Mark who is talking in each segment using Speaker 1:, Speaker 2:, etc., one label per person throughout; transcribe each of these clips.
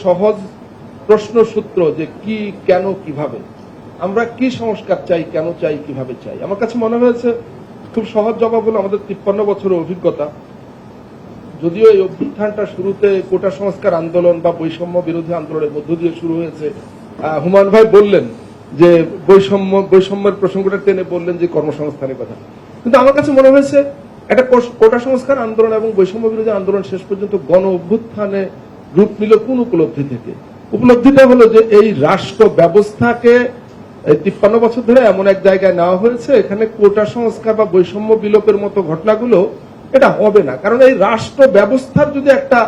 Speaker 1: সহজ প্রশ্ন সূত্র যে কি, কেন, কিভাবে, আমরা কি সংস্কার চাই, কেন চাই, কিভাবে চাই। আমার কাছে মনে হয়েছে খুব সহজ জবাব হলো আমাদের 53 বছরের অভিজ্ঞতা। যদিও এই অভ্যুত্থানটা শুরুতে কোটা সংস্কার আন্দোলন বা বৈষম্য বিরোধী আন্দোলনের মধ্য দিয়ে শুরু হয়েছে, হুমায়ুন ভাই বললেন যে বৈষম্যের প্রসঙ্গটা টেনে বললেন যে কর্মসংস্থানের কথা, কিন্তু আমার কাছে মনে হয়েছে একটা কোটা সংস্কার আন্দোলন এবং বৈষম্য বিরোধী আন্দোলন শেষ পর্যন্ত গণ অভ্যুত্থানে রূপ নিল কোন উপলব্ধি থেকে। উপলব্ধিটা হলো যে এই রাষ্ট্র ব্যবস্থাকে 53 বছর ধরে এমন এক জায়গায় নেওয়া হয়েছে, এখানে কোটা সংস্কার বা বৈষম্য বিলোপের মতো ঘটনাগুলো এটা হবে না। কারণ এই রাষ্ট্র ব্যবস্থার যদি একটা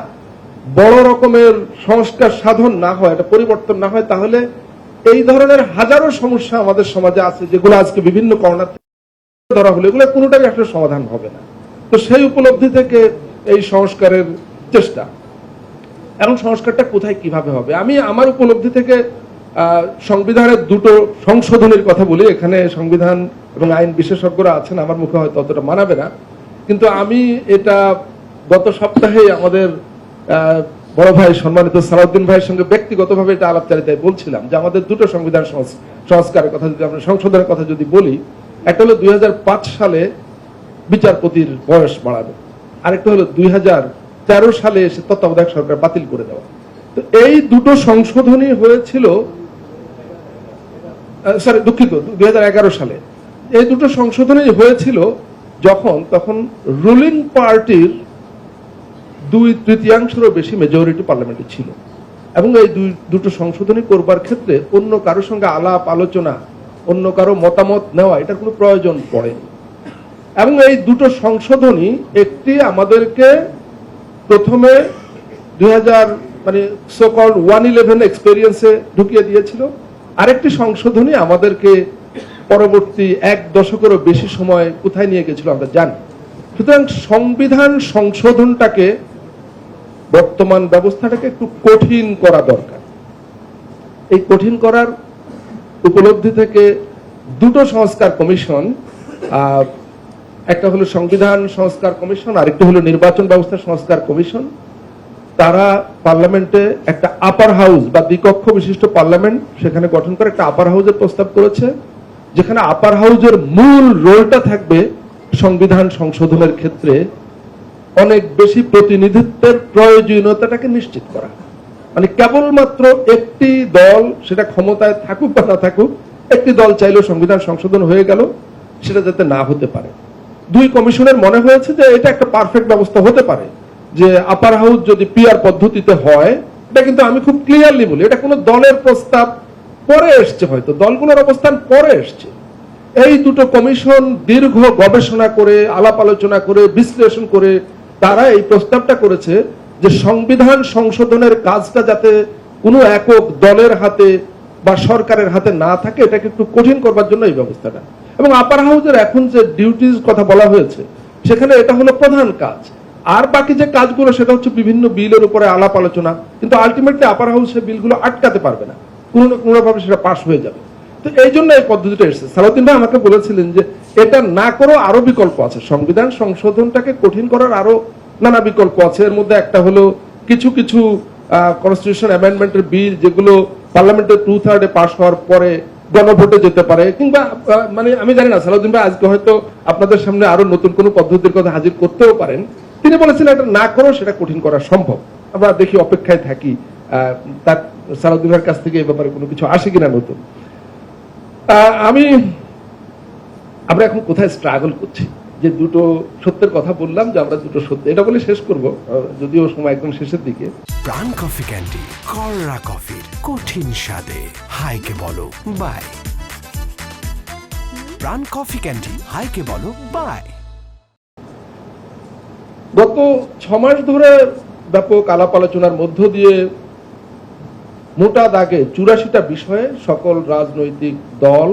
Speaker 1: বড় রকমের সংস্কার সাধন না হয়, এটা পরিবর্তন না হয়, তাহলে এই ধরনের হাজারো সমস্যা আমাদের সমাজে আছে যেগুলো আজকে বিভিন্ন কর্নার ধরা হলো, এগুলো কোনোটাই আসলে সমাধান হবে না। তো সেই উপলব্ধি থেকে এই সংস্কারের চেষ্টা। এখন সংস্কারটা কোথায় কিভাবে হবে, আমি আমার উপলব্ধি থেকে সংবিধানের দুটো সংশোধনের কথা বলি। এখানে সংবিধান এবং আইন বিশেষজ্ঞরা আছেন, আমার মুখে হয়তো অতটা মানাবে না, কিন্তু আমি এটা গত সপ্তাহে আমাদের বড় ভাই সম্মানিত সালাউদ্দিন ভাইয়ের সঙ্গে ব্যক্তিগতভাবে এটা আলাপচারিতায় বলছিলাম যে আমাদের দুটো সংবিধান সংস্কারের কথা যদি আমরা সংশোধনের কথা যদি বলি, একটা হলো 2005 সালে বিচারপতির বয়স বাড়ানো, আরেকটা হলো 2013 সালে এসে তত্ত্বাবধায়ক সরকার বাতিল করে দেওয়া। তো এই দুটো সংশোধনী হয়েছিল, দুঃখিত, 2011 সালে এই দুটো সংশোধনী হয়েছিল তখন রুলিং পার্টির 2/3 বেশি মেজরিটি পার্লামেন্টে ছিল, এবং এই দুটো সংশোধনী করবার ক্ষেত্রে অন্য কারোর সঙ্গে আলাপ আলোচনা, অন্য কারো মতামত নেওয়া এটার কোনো প্রয়োজন পড়েনি। এবং এই দুটো সংশোধনী, একটি আমাদেরকে প্রথমে 2000 মানে সো-কল্ড 111 এক্সপেরিয়েন্সে ঢুকিয়ে দিয়েছিল, আরেকটি সংশোধনী আমাদেরকে পরবর্তী 1 দশকেরও বেশি সময় কোথায় নিয়ে গেছিল আমরা জানি। সুতরাং সংবিধান সংশোধনটাকে, বর্তমান ব্যবস্থাটাকে একটু কঠিন করা দরকার। এই কঠিন করার উপলব্ধি থেকে দুটো সংস্কার কমিশন, একটা হলো সংবিধান সংস্কার কমিশন, আরেকটা হলো নির্বাচন ব্যবস্থা সংস্কার কমিশন, তারা পার্লামেন্টে একটা আপার হাউস বা দ্বিকক্ষ বিশিষ্ট পার্লামেন্ট সেখানে গঠন করে একটা আপার হাউসের প্রস্তাব করেছে, যেখানে আপার হাউসের মূল রোলটা থাকবে সংবিধান সংশোধনের ক্ষেত্রে অনেক বেশি প্রতিনিধিত্বের প্রয়োজনীয়তাটাকে নিশ্চিত করা। মানে কেবলমাত্র একটি দল, সেটা ক্ষমতায় থাকুক বা না থাকুক, একটি দল চাইলেও সংবিধান সংশোধন হয়ে গেল, সেটা যাতে না হতে পারে। দুই কমিশনের মনে হয়েছে যে এটা একটা পারফেক্ট ব্যবস্থা হতে পারে, যে আপার হাউস যদি পিআর পদ্ধতিতে হয়, এটা কিন্তু আমি খুব ক্লিয়ারলি বলি, এটা কোনো দলের প্রস্তাব পরে এসছে, হয়তো দলগুলোর অবস্থান পরে এসছে। এই দুটো কমিশন দীর্ঘ গবেষণা করে, আলাপ আলোচনা করে, বিশ্লেষণ করে তারা এই প্রস্তাবটা করেছে যে সংবিধান সংশোধনের কাজটা যাতে কোনো একক দলের হাতে বা সরকারের হাতে না থাকে, এটাকে একটু কঠিন করবার জন্য এই ব্যবস্থাটা। এবং আপার হাউসের এখন যে ডিউটিজ কথা বলা হয়েছে, সেখানে এটা হলো প্রধান কাজ, আর বাকি যে কাজগুলো সেটা হচ্ছে বিভিন্ন বিলের উপরে আলাপ আলোচনা, কিন্তু আলটিমেটলি আপার হাউস সে বিলগুলো আটকাতে পারবে না, কোনো না কোনো ভাবে সেটা পাস হয়ে যাবে। তো এই জন্য এই পদ্ধতিটা এসেছে। সালাউদ্দিন ভাই আমাকে বলেছিলেন যে এটা না করেও আরো বিকল্প আছে, সংবিধান সংশোধনটাকে কঠিন করার আরো নানা বিকল্প আছে। এর মধ্যে একটা হলো কিছু কিছু কনস্টিটিউশন অ্যামেন্ডমেন্টের বিল যেগুলো পার্লামেন্টের 2/3 পাস হওয়ার পরে গণভোটে যেতে পারে, কিংবা মানে আমি জানি না, সালাউদ্দিন ভাই আজকে হয়তো আপনাদের সামনে আরো নতুন কোনো পদ্ধতির কথা হাজির করতেও পারেন। তিনি বলেছিলেন এটা না করেও সেটা কঠিন করা সম্ভব। আমরা দেখি, অপেক্ষায় থাকি তার সালাউদ্দিন ভাইয়ের কাছ থেকে এই ব্যাপারে কোনো কিছু আসে কিনা নতুন। আমরা এখন কোথায় স্ট্রাগল করছি, যে দুটো সত্যের কথা বললাম, যে আমরা দুটো সত্য, এটা বলে শেষ করব, যদিও সময় একদম শেষের দিকে।
Speaker 2: প্রাণ কফি ক্যান্ডি, কররা কফির কঠিন স্বাদে হাইকে বলো বাই। প্রাণ কফি ক্যান্ডি, হাইকে বলো বাই।
Speaker 1: গত 6 মাস ধরে ব্যাপক আলাপ আলোচনার মধ্য দিয়ে মোটা দাগে 84টা বিষয়ে সকল রাজনৈতিক দল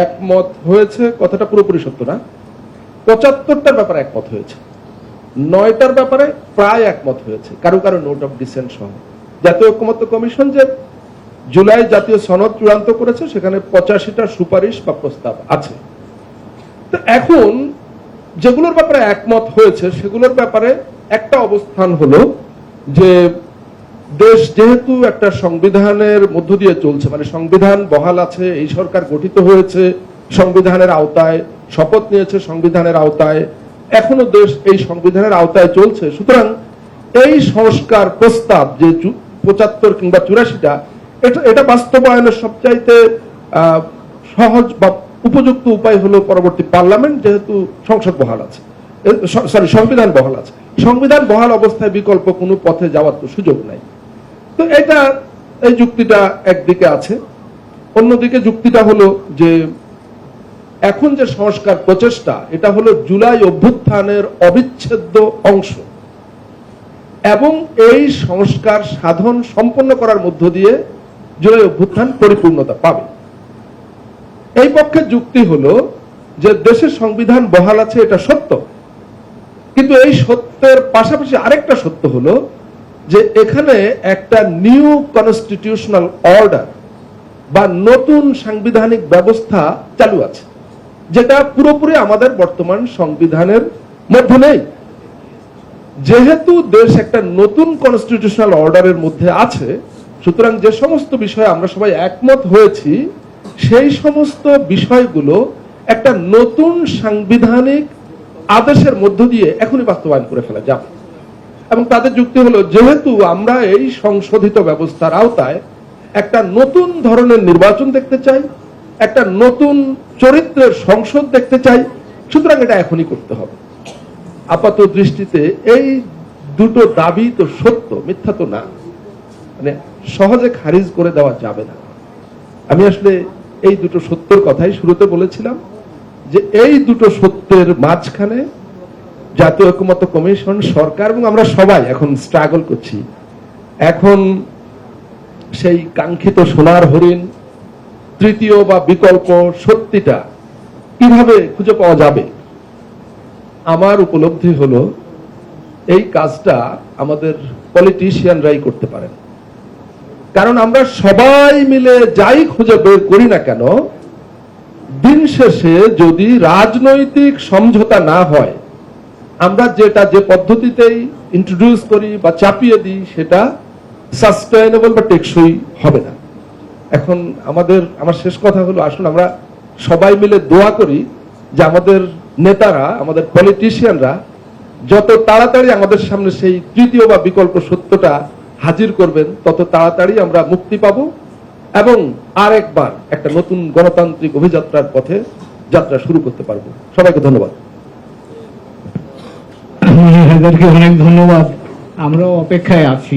Speaker 1: একমত হয়েছে। কথাটা পুরোপুরি সত্য না, 75টার ব্যাপারে একমত হয়েছে, 9টার ব্যাপারে প্রায় একমত হয়েছে, কারো কারো নোট অফ ডিসেন্ট সহ। জাতীয় ঐকমত্য কমিশন যে জুলাই জাতীয় সনদ চূড়ান্ত করেছে, সেখানে 85টা সুপারিশ বা প্রস্তাব আছে। তো এখন যেগুলোর ব্যাপারে একমত হয়েছে সেগুলোর ব্যাপারে একটা অবস্থান হলো যে দেশ যেহেতু একটা সংবিধানের মধ্য দিয়ে চলছে, মানে সংবিধান বহাল আছে, এই সরকার গঠিত হয়েছে সংবিধানের আওতায়, শপথ নিয়েছে সংবিধানের আওতায়, এখনো দেশ এই সংবিধানের আওতায় চলছে। সুতরাং এই সংস্কার প্রস্তাব যে ৭৫ কিংবা ৮৪টা, এটা বাস্তবায়নের সবচাইতে সহজ বা উপযুক্ত উপায় হলো পরবর্তী পার্লামেন্ট, যেহেতু সংসদ বহাল আছে, সংবিধান বহাল আছে। সংবিধান বহাল অবস্থায় বিকল্প কোনো পথে যাওয়ার তো সুযোগ নাই। তো এই যুক্তিটা একদিকে আছে। অন্যদিকে যুক্তিটা হলো যে এখন যে সংস্কার প্রচেষ্টা, এটা হলো জুলাই অভ্যুত্থানের অবিচ্ছেদ্য অংশ, এবং এই সংস্কার সাধন সম্পন্ন করার মধ্য দিয়ে জুলাই অভ্যুত্থান পরিপূর্ণতা পাবে। এই পক্ষে যুক্তি হলো যে দেশের সংবিধান বহাল আছে, এটা সত্য, কিন্তু এই সত্যের পাশাপাশি আরেকটা সত্য হলো যে এখানে একটা নিউ কনস্টিটিউশনাল অর্ডার বা নতুন সাংবিধানিক ব্যবস্থা চালু আছে, যেটা পুরোপুরি আমাদের বর্তমান সংবিধানের মধ্যে নেই। যেহেতু দেশ একটা নতুন কনস্টিটিউশনাল অর্ডারের মধ্যে আছে, সুতরাং যে সমস্ত বিষয়ে আমরা সবাই একমত হয়েছি, সেই সমস্ত বিষয়গুলো একটা নতুন সাংবিধানিক আদেশের মধ্য দিয়ে এখনই বাস্তবায়ন করে ফেলা যাবে। এবং তাদের যুক্তি হলো, যেহেতু আমরা এই সংশোধিত ব্যবস্থার আওতায় একটা নতুন ধরনের নির্বাচন দেখতে চাই, একটা নতুন চরিত্রের সংসদ দেখতে চাই, সুতরাং এটা এখনই করতে হবে। আপাত দৃষ্টিতে এই দুটো দাবি তো সত্য, মিথ্যা তো না, মানে সহজে খারিজ করে দেওয়া যাবে না। আমি আসলে এই দুটো সত্যের কথাই শুরুতে বলেছিলাম, যে এই দুটো সত্যের মাঝখানে জাতীয় ঐকমত্য কমিশন, সরকার এবং আমরা সবাই এখন স্ট্রাগল করছি। এখন সেই কাঙ্ক্ষিত সোনার হরিণ, তৃতীয় বা বিকল্প সত্যিটা কিভাবে খুঁজে পাওয়া যাবে। আমার উপলব্ধি হলো এই কাজটা আমাদের পলিটিশিয়ানরাই করতে পারেন, কারণ আমরা সবাই মিলে যাই খুঁজে বের করি না কেন, দিন শেষে যদি রাজনৈতিক সমঝোতা না হয়, আমরা যে পদ্ধতিতেই ইন্ট্রোডিউস করি বা চাপিয়ে দিই, সেটা সাস্টেইনেবল বা টেকসই হবে না। এখন আমার শেষ কথা হলো, আসুন আমরা সবাই মিলে দোয়া করি যে আমাদের নেতারা, আমাদের পলিটিশিয়ানরা যত তাড়াতাড়ি আমাদের সামনে সেই তৃতীয় বা বিকল্প সত্যটা হাজির করবেন, তত তাড়াতাড়ি আমরা মুক্তি পাবো এবং আরেকবার একটা নতুন গণতান্ত্রিক অভিযাত্রার পথে যাত্রা শুরু করতে পারবো। সবাইকে ধন্যবাদ।
Speaker 3: আপনাদেরকে অনেক ধন্যবাদ। আমরাও অপেক্ষায় আছি।